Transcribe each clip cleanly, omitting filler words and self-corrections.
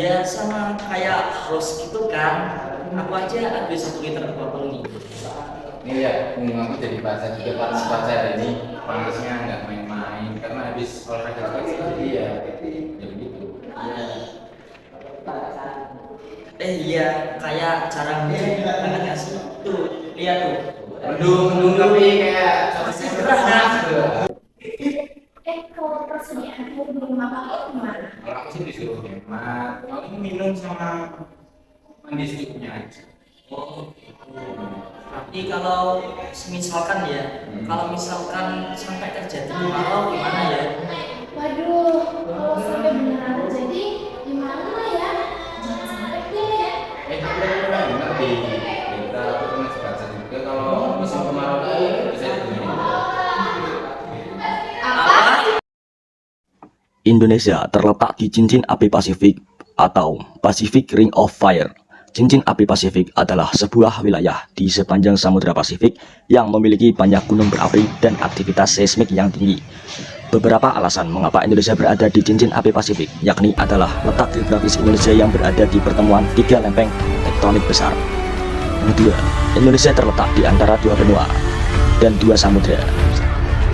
Ya sama kayak host gitu kan. Aku aja habis 1 liter botol nih. Ini ya, aku jadi baca juga pas baca ini panasnya nggak main-main karena habis olahraga pagi jadi ya begitu. Iya, kayak jarang banget nggak sih? Tuh, lihat tuh. Mendung tapi kayak Masih gerah kan? Kalau persediaan air di rumah kamu gimana? kalau aku sih disuruh hemat, paling minum sama mandi secukupnya aja. Oh, tapi kalau misalkan ya, kalau misalkan sampai terjadi kemarau gimana ya? Waduh, kalau sampai beneran terjadi, gimana ya? Jangan sampai deh. Tapi aku pernah dengar di berita aku pernah baca juga kalau musim kemarau itu bisa begini. Apa? Indonesia terletak di cincin api Pasifik atau Pacific Ring of Fire. Cincin api Pasifik adalah sebuah wilayah di sepanjang Samudra Pasifik yang memiliki banyak gunung berapi dan aktivitas seismik yang tinggi. Beberapa alasan mengapa Indonesia berada di cincin api Pasifik, yakni adalah letak geografis Indonesia yang berada di pertemuan 3 lempeng tektonik besar. Yang kedua, Indonesia terletak di antara 2 benua dan 2 samudra.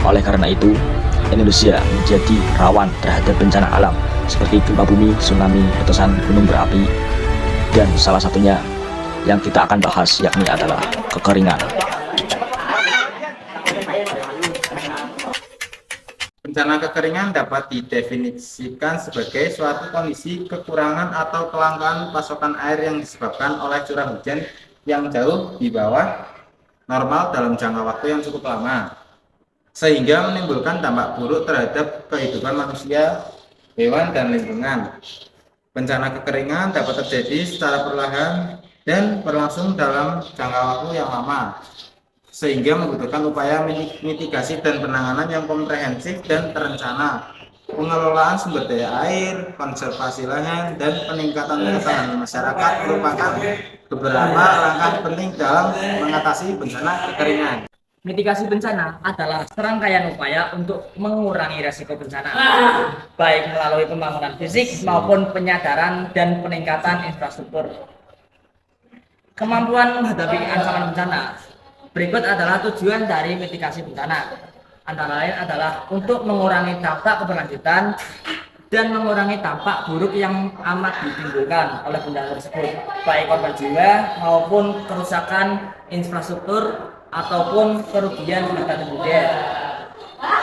Oleh karena itu, Indonesia menjadi rawan terhadap bencana alam seperti gempa bumi, tsunami, letusan gunung berapi, dan salah satunya yang kita akan bahas yakni adalah kekeringan. Bencana kekeringan dapat didefinisikan sebagai suatu kondisi kekurangan atau kelangkaan pasokan air yang disebabkan oleh curah hujan yang jauh di bawah normal dalam jangka waktu yang cukup lama, sehingga menimbulkan dampak buruk terhadap kehidupan manusia, hewan, dan lingkungan. Bencana kekeringan dapat terjadi secara perlahan dan berlangsung dalam jangka waktu yang lama, sehingga membutuhkan upaya mitigasi dan penanganan yang komprehensif dan terencana. Pengelolaan sumber daya air, konservasi lahan, dan peningkatan ketahanan masyarakat merupakan beberapa langkah penting dalam mengatasi bencana kekeringan. Mitigasi bencana adalah serangkaian upaya untuk mengurangi resiko bencana, baik melalui pembangunan fisik maupun penyadaran dan peningkatan infrastruktur. Kemampuan menghadapi ancaman bencana. Berikut adalah tujuan dari mitigasi bencana. Antara lain adalah untuk mengurangi dampak keberlanjutan dan mengurangi dampak buruk yang amat ditimbulkan oleh bencana tersebut, baik korban jiwa maupun kerusakan infrastruktur ataupun kerugian harta benda.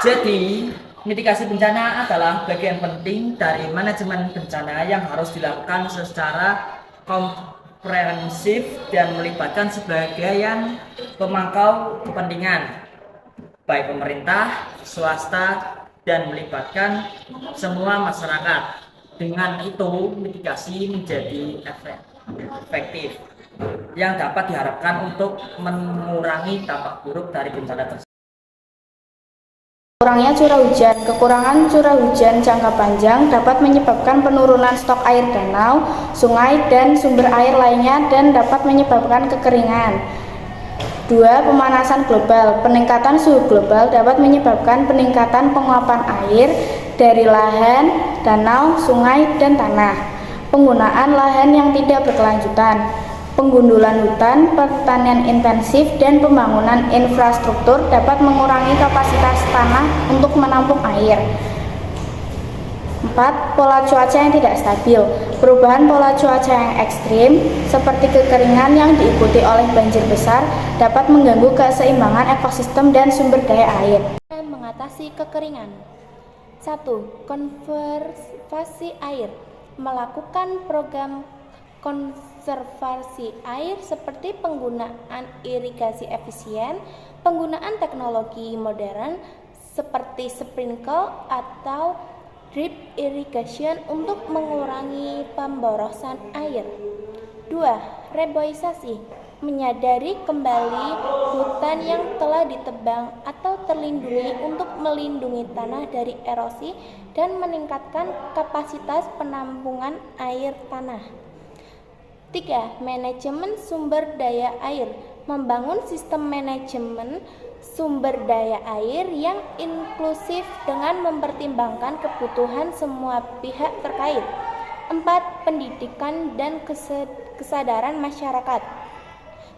Jadi, mitigasi bencana adalah bagian penting dari manajemen bencana yang harus dilakukan secara komprehensif dan melibatkan sebagian pemangkau kepentingan, baik pemerintah, swasta, dan melibatkan semua masyarakat. Dengan itu, mitigasi menjadi efektif yang dapat diharapkan untuk mengurangi dampak buruk dari bencana tersebut. Kurangnya curah hujan. Kekurangan curah hujan jangka panjang dapat menyebabkan penurunan stok air danau, sungai, dan sumber air lainnya dan dapat menyebabkan kekeringan. 2. Pemanasan global. Peningkatan suhu global dapat menyebabkan peningkatan penguapan air dari lahan, danau, sungai, dan tanah. Penggunaan lahan yang tidak berkelanjutan. Penggundulan hutan, pertanian intensif, dan pembangunan infrastruktur dapat mengurangi kapasitas tanah untuk menampung air. 4. Pola cuaca yang tidak stabil. Perubahan pola cuaca yang ekstrim, seperti kekeringan yang diikuti oleh banjir besar, dapat mengganggu keseimbangan ekosistem dan sumber daya air. Dan mengatasi kekeringan. 1. Konservasi air. Melakukan program konservasi air seperti penggunaan irigasi efisien, penggunaan teknologi modern seperti sprinkle atau drip irrigation untuk mengurangi pemborosan air. 2. Reboisasi. Menyadari kembali hutan yang telah ditebang atau terlindungi untuk melindungi tanah dari erosi dan meningkatkan kapasitas penampungan air tanah. 3. Manajemen sumber daya air. Membangun sistem manajemen sumber daya air yang inklusif dengan mempertimbangkan kebutuhan semua pihak terkait. 4. Pendidikan dan kesadaran masyarakat.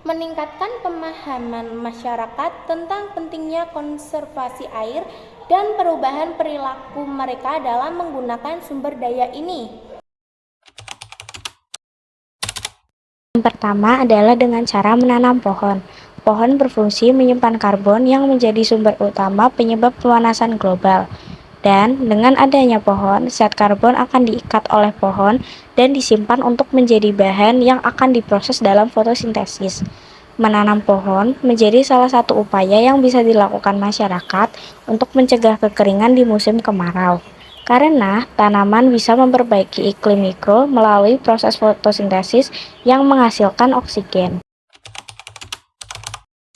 Meningkatkan pemahaman masyarakat tentang pentingnya konservasi air dan perubahan perilaku mereka dalam menggunakan sumber daya ini. Yang pertama adalah dengan cara menanam pohon. Pohon berfungsi menyimpan karbon yang menjadi sumber utama penyebab pemanasan global. Dan dengan adanya pohon, zat karbon akan diikat oleh pohon dan disimpan untuk menjadi bahan yang akan diproses dalam fotosintesis. Menanam pohon menjadi salah satu upaya yang bisa dilakukan masyarakat untuk mencegah kekeringan di musim kemarau. Karena tanaman bisa memperbaiki iklim mikro melalui proses fotosintesis yang menghasilkan oksigen.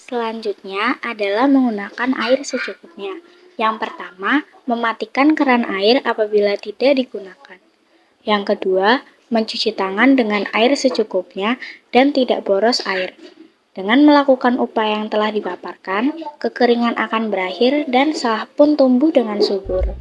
Selanjutnya adalah menggunakan air secukupnya. Yang pertama, mematikan keran air apabila tidak digunakan. Yang kedua, mencuci tangan dengan air secukupnya dan tidak boros air. Dengan melakukan upaya yang telah dipaparkan, kekeringan akan berakhir dan sawah pun tumbuh dengan subur.